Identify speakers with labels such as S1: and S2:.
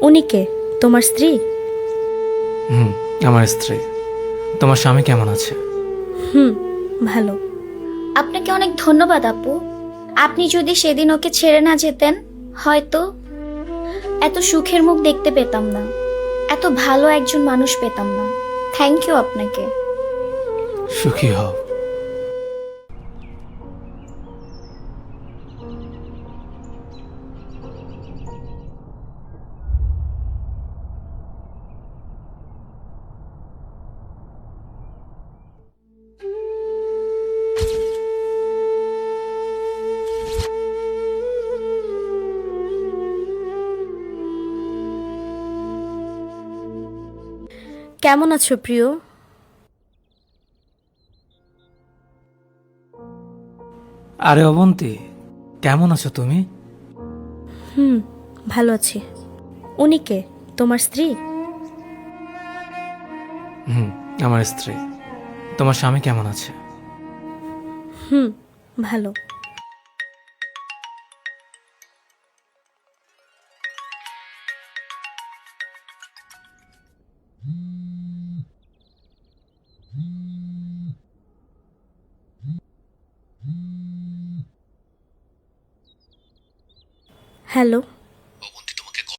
S1: উনি কে? তোমার স্ত্রী?
S2: হুম, আমার স্ত্রী। তোমার স্বামী কেমন আছে?
S1: হুম, ভালো।
S3: আপনাকে অনেক ধন্যবাদ আপু। আপনি যদি সেদিন ওকে ছেড়ে না যেতেন, হয়তো এত সুখের মুখ দেখতে পেতাম না, এত ভালো একজন মানুষ পেতাম না। থ্যাংক ইউ আপনাকে।
S2: সুখী হও।
S1: কেমন আছো প্রিয়?
S2: আরে অবন্তী, কেমন আছো তুমি?
S1: হুম, ভালো আছি। উনি কে? তোমার স্ত্রী?
S2: হুম, আমার স্ত্রী। তোমার স্বামী কেমন আছে?
S1: হুম, ভালো। হ্যালো।